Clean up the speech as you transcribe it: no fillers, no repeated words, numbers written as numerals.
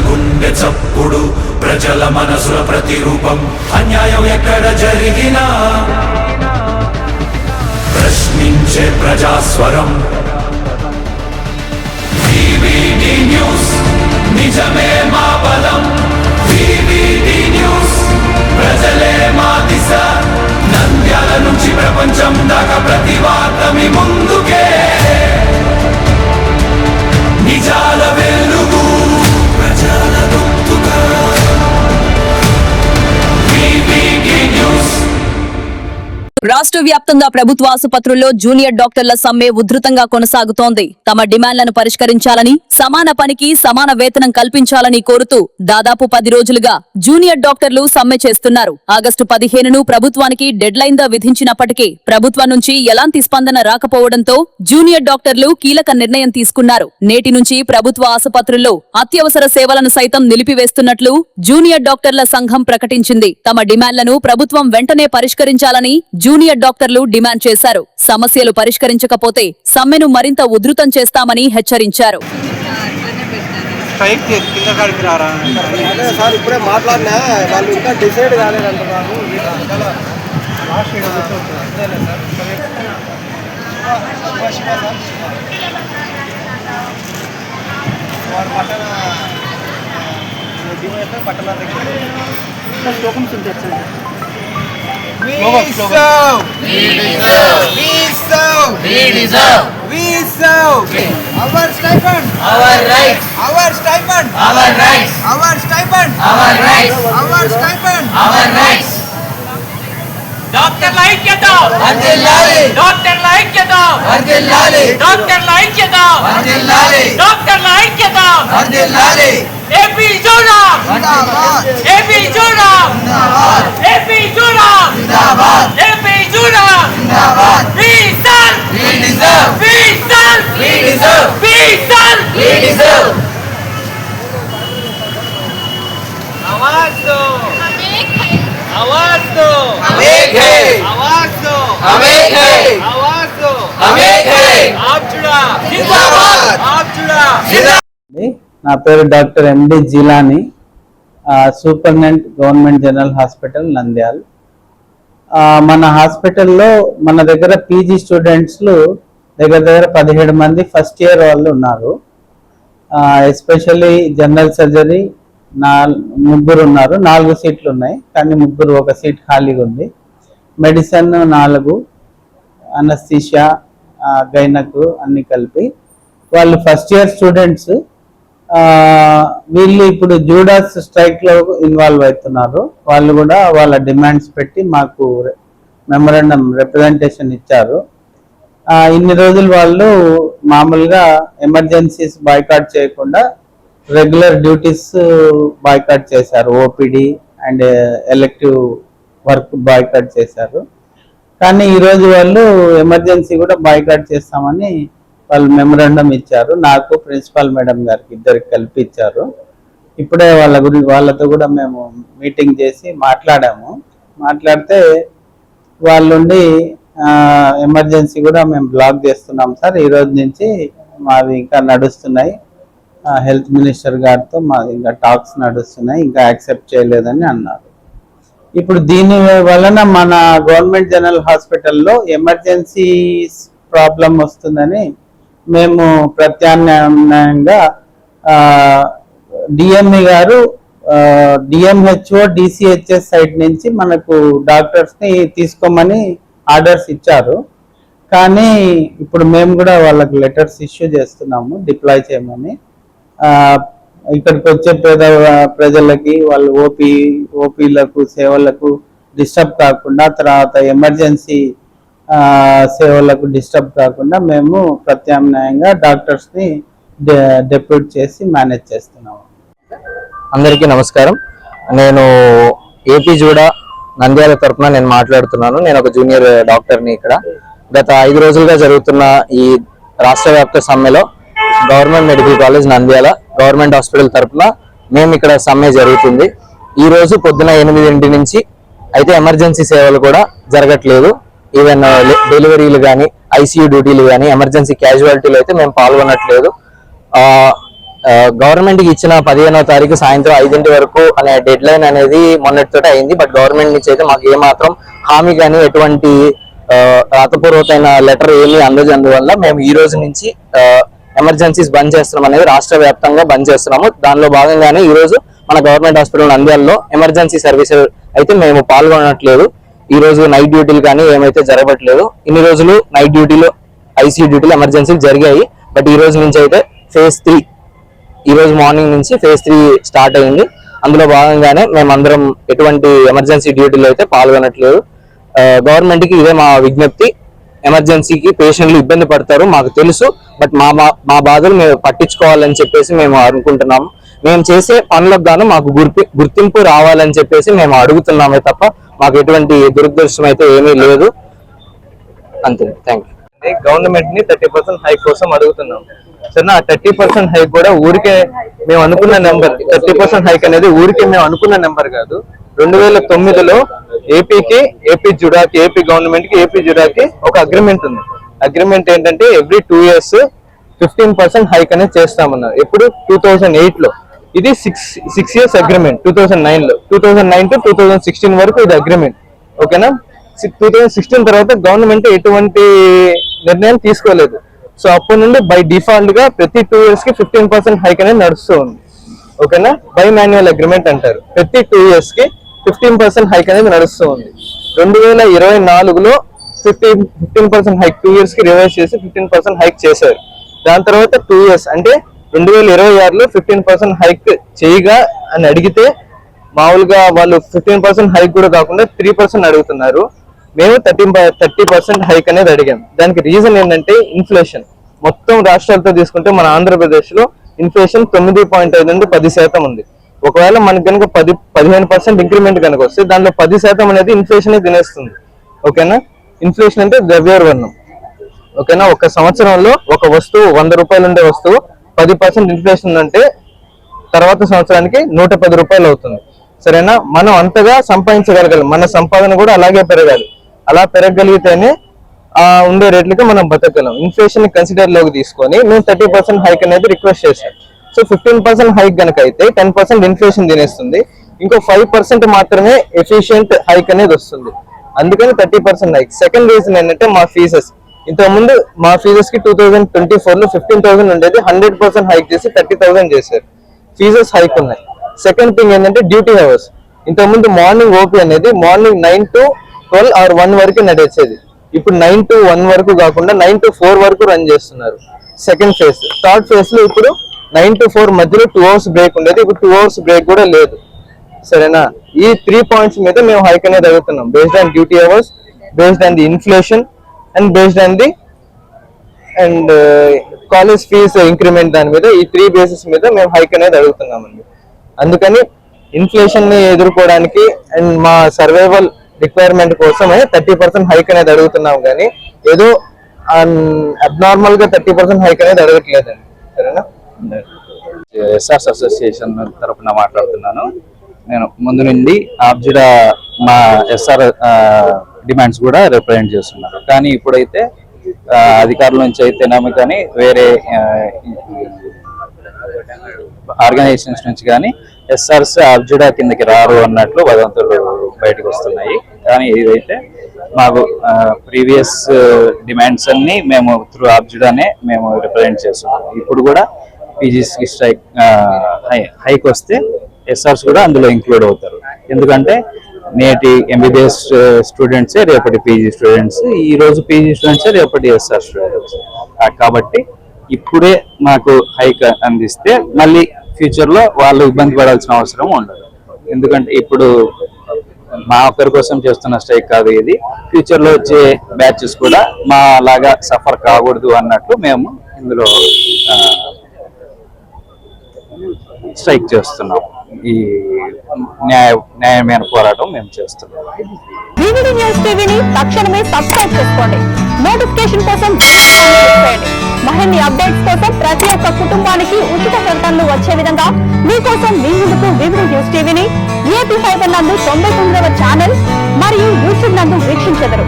గుండె చప్పుడు ప్రజల మనసుల ప్రతిరూపం అన్యాయం ఎక్కడ జరిగినా ప్రశ్నించే ప్రజాస్వరం వివిడి న్యూస్ నిజమే మా బలం వివిడి న్యూస్ ప్రజలే మా దిశ నంద్యాల నుంచి ప్రపంచం దాకా ప్రతి వార్త మీ ముందుకే నిజాల వెలుగు ప్రజల గొంతుగా వివిడి న్యూస్. రాష్ట్ర వ్యాప్తంగా ప్రభుత్వ ఆసుపత్రుల్లో జూనియర్ డాక్టర్ల సమ్మె ఉధృతంగా కొనసాగుతోంది. తమ డిమాండ్లను పరిష్కరించాలని, సమాన పనికి సమాన వేతనం కల్పించాలని కోరుతూ దాదాపు 10 రోజులుగా జూనియర్ డాక్టర్లు సమ్మె చేస్తున్నారు. ఆగస్టు 15ను ప్రభుత్వానికి డెడ్ లైన్ గా విధించినప్పటికీ ప్రభుత్వం నుంచి ఎలాంటి స్పందన రాకపోవడంతో జూనియర్ డాక్టర్లు కీలక నిర్ణయం తీసుకున్నారు. నేటి నుంచి ప్రభుత్వ ఆసుపత్రుల్లో అత్యవసర సేవలను సైతం నిలిపివేస్తున్నట్లు జూనియర్ డాక్టర్ల సంఘం ప్రకటించింది. తమ డిమాండ్లను ప్రభుత్వం వెంటనే పరిష్కరించాలని జూనియర్ డాక్టర్లు డిమాండ్ చేశారు. సమస్యలు పరిష్కరించకపోతే సమ్మెను మరింత ఉధృతం చేస్తామని హెచ్చరించారు. We serve. We deserve. We serve. We deserve. We serve. Our stipend. Our rights. Our stipend. Our rights. Our stipend. Our rights. Our stipend. Our rights. డాక్టర్ల ఐక్యత వర్ధిల్లాలి. డాక్టర్ల ఐక్యత వర్ధిల్లాలి. డాక్టర్ల ఐక్యత వర్ధిల్లాలి. డాక్టర్ల ఐక్యత వర్ధిల్లాలి. ఏపీ జోరాం జిందాబాద్. ఏపీ జోరాం జిందాబాద్. ఏపీ జోరాం జిందాబాద్. ఏపీ జోరాం జిందాబాద్. We serve. We deserve. We serve. We deserve. We serve. We deserve. आवाज दो. आवाज दो. हम एक है. आवाज दो. हम एक है. आवाज दो. हम एक है. आप जुड़ा जिंदाबाद. आप जुड़ा जिंदाबाद. నా పేరు డాక్టర్ ఎండి Jilani, superintendent government general hospital Nandyal. మన హాస్పిటల్లో మన దగ్గర పీజీ స్టూడెంట్స్లు దగ్గర 17 మంది ఫస్ట్ ఇయర్ వాళ్ళు ఉన్నారు. ఎస్పెషల్లీ జనరల్ సర్జరీ 3 ఉన్నారు. 4 సీట్లు ఉన్నాయి, కానీ 3 ఒక సీట్ ఖాళీగా ఉంది. మెడిసిన్ 4, అనస్థీషియా, గైనక్ అన్ని కలిపి వాళ్ళు ఫస్ట్ ఇయర్ స్టూడెంట్స్. వీళ్ళు ఇప్పుడు జూడాస్ స్ట్రైక్ లో ఇన్వాల్వ్ అవుతున్నారు. వాళ్ళు కూడా వాళ్ళ డిమాండ్స్ పెట్టి మాకు మెమరాండం రిప్రజెంటేషన్ ఇచ్చారు. ఇన్ని రోజులు వాళ్ళు మామూలుగా ఎమర్జెన్సీస్ బాయ్కాట్ చేయకుండా రెగ్యులర్ డ్యూటీస్ బాయ్కాట్ చేశారు. OPD and elective work boycott చేశారు. కానీ ఈరోజు వాళ్ళు ఎమర్జెన్సీ కూడా బాయ్కాట్ చేస్తామని వాళ్ళు మెమరాండం ఇచ్చారు. నాకు ప్రిన్సిపాల్ మేడం గారికి ఇద్దరికి కలిపి ఇచ్చారు. ఇప్పుడే వాళ్ళతో కూడా మేము మీటింగ్ చేసి మాట్లాడాము. మాట్లాడితే వాళ్ళుండి ఎమర్జెన్సీ కూడా మేము బ్లాక్ చేస్తున్నాం సార్, ఈ రోజు నుంచి మావి ఇంకా నడుస్తున్నాయి, హెల్త్ మినిస్టర్ గారితో మాది ఇంకా టాక్స్ నడుస్తున్నాయి, ఇంకా యాక్సెప్ట్ చేయలేదని అన్నారు. ఇప్పుడు దీని వలన మన గవర్నమెంట్ జనరల్ హాస్పిటల్లో ఎమర్జెన్సీ ప్రాబ్లం వస్తుందని మేము ప్రత్యామ్నాయంగా డిఎంఈ గారు డిఎంహెచ్ఓ డిసిహెచ్ఎస్ సైడ్ నుంచి మనకు డాక్టర్స్ని తీసుకోమని ఆర్డర్స్ ఇచ్చారు. కానీ ఇప్పుడు మేము కూడా వాళ్ళకి లెటర్స్ ఇష్యూ చేస్తున్నాము డిప్లాయ్ చేయమని. ఇక్కడికి వచ్చే ప్రజలకి వాళ్ళు ఓపీలకు సేవలకు డిస్టర్బ్ కాకుండా, తర్వాత ఎమర్జెన్సీ సేవలకు డిస్టర్బ్ కాకుండా మేము ప్రత్యామ్నాయంగా డాక్టర్స్ని డెప్యూట్ చేసి మేనేజ్ చేస్తున్నాము. అందరికీ నమస్కారం. నేను ఏపీ జూడా నంద్యాల తరఫున నేను మాట్లాడుతున్నాను. నేను ఒక జూనియర్ డాక్టర్ని. ఇక్కడ గత 5 రోజులుగా జరుగుతున్న ఈ రాష్ట్ర వ్యాప్త సమ్మెలో government medical college Nandyal government hospital తరఫున మేము ఇక్కడ సమ్మె జరుగుతుంది. ఈ రోజు పొద్దున 8 నుంచి అయితే ఎమర్జెన్సీ సేవలు కూడా జరగట్లేదు. ఈవెన్ డెలివరీలు కానీ, ఐసీయూ డ్యూటీలు కానీ, ఎమర్జెన్సీ క్యాజువాలిటీలు అయితే మేము పాల్గొనట్లేదు. గవర్నమెంట్ కి ఇచ్చిన 15వ తారీఖు సాయంత్రం 5 వరకు అనే డెడ్ లైన్ అనేది మొన్నటితో అయింది. బట్ గవర్నమెంట్ నుంచి అయితే మాకు ఏమాత్రం హామీ కానీ ఎటువంటి రాతపూర్వకమైన లెటర్ ఏమీ అందజందువల్ల మేము ఈ రోజు నుంచి ఎమర్జెన్సీస్ బంద్ చేస్తున్నాం అనేది రాష్ట్ర వ్యాప్తంగా బంద్ చేస్తున్నాము. దానిలో భాగంగానే ఈ రోజు మన గవర్నమెంట్ హాస్పిటల్ నంద్యాలలో ఎమర్జెన్సీ సర్వీస్ అయితే మేము పాల్గొనట్లేదు. ఈ రోజు నైట్ డ్యూటీలు కానీ ఏమైతే జరగట్లేదు. ఇన్ని రోజులు నైట్ డ్యూటీలు ఐసీయూ డ్యూటీలు ఎమర్జెన్సీలు జరిగాయి. బట్ ఈ రోజు నుంచి అయితే ఫేజ్ 3 ఈ రోజు మార్నింగ్ నుంచి ఫేజ్ 3 స్టార్ట్ అయింది. అందులో భాగంగానే మేమందరం ఎటువంటి ఎమర్జెన్సీ డ్యూటీలో అయితే పాల్గొనట్లేదు. గవర్నమెంట్ కి ఇదే మా విజ్ఞప్తి. ఎమర్జెన్సీకి పేషెంట్లు ఇబ్బంది పడతారు మాకు తెలుసు. బట్ మా బాధలు మేము పట్టించుకోవాలని చెప్పేసి మేము అనుకుంటున్నాము. మేము చేసే పనులకు గాను మాకు గుర్తింపు రావాలని చెప్పేసి మేము అడుగుతున్నామే తప్ప మాకు ఎటువంటి దురదృష్టం అయితే ఏమీ లేదు. అంతే. Thank you. గవర్నమెంట్ ని 30% హైక్ కోసం అడుగుతున్నాం. సరే, ఆ 30% హైక్ కూడా ఊరికే మేము అనుకున్న నెంబర్. 30% హైక్ అనేది ఊరికే మేము అనుకున్న నెంబర్ కాదు. 2009లో ఏపీ జుడాకి ఏపీ గవర్నమెంట్ కి ఏపీ జుడాకి ఒక అగ్రిమెంట్ ఉంది. అగ్రిమెంట్ ఏంటంటే ఎవ్రీ 2 years 15% హైక్ అనేది చేస్తామన్నారు. ఎప్పుడు 2008లో. ఇది 6 years అగ్రిమెంట్. 2009లో 2009 to 2016 వరకు ఇది అగ్రిమెంట్. ఓకేనా. 2016 తర్వాత గవర్నమెంట్ ఎటువంటి నిర్ణయం తీసుకోలేదు. సో అప్పటి నుండి బై డిఫాల్ట్ గా ప్రతి 2 years కి 15% హైక్ అనేది నడుస్తూ ఉంది. ఓకేనా. బై మాన్యువల్ అగ్రిమెంట్ అంటారు. ప్రతి 2 years కి 15% హైక్ అనేది నడుస్తూ ఉంది. 2024లో 15% హైక్ 2 years కి రివైజ్ చేసి 15% హైక్ చేశారు. దాని తర్వాత 2 years అంటే 2026లో 15% హైక్ చేయగా అని అడిగితే మామూలుగా వాళ్ళు 15% హైక్ కూడా కాకుండా 3% అడుగుతున్నారు. మేము 30% హైక్ అనేది అడిగాం. దానికి రీజన్ ఏంటంటే ఇన్ఫ్లేషన్. మొత్తం రాష్ట్రాలతో తీసుకుంటే మన ఆంధ్రప్రదేశ్ లో ఇన్ఫ్లేషన్ 9.5 నుండి 10% ఉంది. ఒకవేళ మనకి కనుక 15% ఇంక్రిమెంట్ కనుక వస్తే దానిలో 10% అనేది ఇన్ఫ్లేషన్ తినేస్తుంది. ఓకేనా. ఇన్ఫ్లేషన్ అంటే ద్రవ్యోల్బణం. ఓకేనా. ఒక సంవత్సరంలో ఒక వస్తువు 100 రూపాయలు ఉండే వస్తువు 10% ఇన్ఫ్లేషన్ అంటే తర్వాత సంవత్సరానికి 110 రూపాయలు అవుతుంది. సరేనా. మనం అంతగా సంపాదించగలగాలి. మన సంపాదన కూడా అలాగే పెరగాలి. అలా పెరగగలిగితేనే ఉండే రేట్లకి మనం బతకగలం. ఇన్ఫ్లేషన్ కన్సిడర్ లోకి తీసుకొని మేము 30% హైక్ అనేది రిక్వెస్ట్ చేశాం. సో 15% హైక్ కనుక అయితే 10% ఇన్ఫ్లేషన్ తినేస్తుంది. ఇంకో 5% మాత్రమే ఎఫిషియెంట్ హైక్ అనేది వస్తుంది. అందుకని 30% హైక్. సెకండ్ రీజన్ ఏంటంటే మా ఫీజెస్. ఇంతకుముందు మా ఫీజెస్ కి 2024లో 15,000 ఉండేది. 100% హైక్ చేసి 30,000 చేశారు. ఫీజెస్ హైక్ ఉన్నాయి. సెకండ్ థింగ్ ఏంటంటే డ్యూటీ అవర్స్. ఇంతకుముందు మార్నింగ్ ఓపీ అనేది మార్నింగ్ 9 to 12 or 1 వరకు నడిచేది. ఇప్పుడు 9 to 1 వరకు కాకుండా 9 to 4 వరకు రన్ చేస్తున్నారు. Second phase. థర్డ్ ఫేజ్ లో ఇప్పుడు 9 to 4 మధ్యలో 2 hours బ్రేక్ ఉండేది. ఇప్పుడు 2 hours బ్రేక్ కూడా లేదు. సరేనా. ఈ 3 points మీద మేము హైక్ అనేది అడుగుతున్నాం. Based on duty hours, based on the inflation and based on the college fees increment. దాని మీద ఈ 3 బేసిస్ మీద మేము హైక్ అనేది అడుగుతున్నామండి. అందుకని ఇన్ఫ్లేషన్ ని ఎదుర్కోవడానికి అండ్ మా సర్వైవల్ రిక్వైర్మెంట్ కోసమే 30% హైక్ అనేది అడుగుతున్నాం. కానీ ఏదో అబ్నార్మల్ గా 30% హైక్ అనేది అడగట్లేదండి. సరేనా. ఎస్ఆర్స్ అసోసియేషన్ తరఫున మాట్లాడుతున్నాను. నేను ముందు నుండి ఆబ్జిడా మా ఎస్ఆర్ డిమాండ్స్ కూడా రిప్రజెంట్ చేస్తున్నారు. కానీ ఇప్పుడైతే అధికారుల నుంచి అయితేనేమో కానీ వేరే ఆర్గనైజేషన్స్ నుంచి కానీ ఎస్ఆర్స్ ఆబ్జిడా కిందకి రారు అన్నట్లు వదంతులు బయటకు వస్తున్నాయి. కానీ ఇదైతే మాకు ప్రీవియస్ డిమాండ్స్ అన్ని మేము త్రూ ఆబ్జిడానే మేము రిప్రజెంట్ చేస్తున్నాం. ఇప్పుడు కూడా పీజీసీ స్ట్రైక్ హైక్ వస్తే ఎస్ఆర్స్ కూడా అందులో ఇంక్లూడ్ అవుతారు. ఎందుకంటే నేటి ఎంబీబీఎస్ స్టూడెంట్సే రేపటి పీజీ స్టూడెంట్స్, ఈ రోజు పీజీ స్టూడెంట్సే రేపటి ఎస్ఆర్ స్టూడెంట్స్. కాబట్టి ఇప్పుడే మాకు హైక్ అందిస్తే మళ్ళీ ఫ్యూచర్ లో వాళ్ళు ఇబ్బంది పడాల్సిన అవసరం ఉండదు. ఎందుకంటే ఇప్పుడు మా ఒక్కరి కోసం చేస్తున్న స్ట్రైక్ కాదు ఇది. ఫ్యూచర్ లో వచ్చే బ్యాచెస్ కూడా మా లాగా సఫర్ కాకూడదు అన్నట్టు మేము ఇందులో స్ట్రైక్ చేస్తున్నాం. ఈ న్యాయమైన పోరాటం మేము చేస్తున్నాం. వివిడి న్యూస్ టీవీని తక్షణమే సబ్స్క్రైబ్ చేసుకోండి. నోటిఫికేషన్ కోసం బెల్ ఐకాన్ క్లిక్ చేయండి. మరిన్ని అప్డేట్స్ కోసం ప్రతి ఒక్క కుటుంబానికి ఉచిత ప్రకటనలు వచ్చే విధంగా మీకోసం మీ ముందుకు వివిడి న్యూస్ టీవీని ఏపీ ఫైబర్ నందు 99వ ఛానల్ మరియు యూట్యూబ్ నందు వీక్షించెదరు.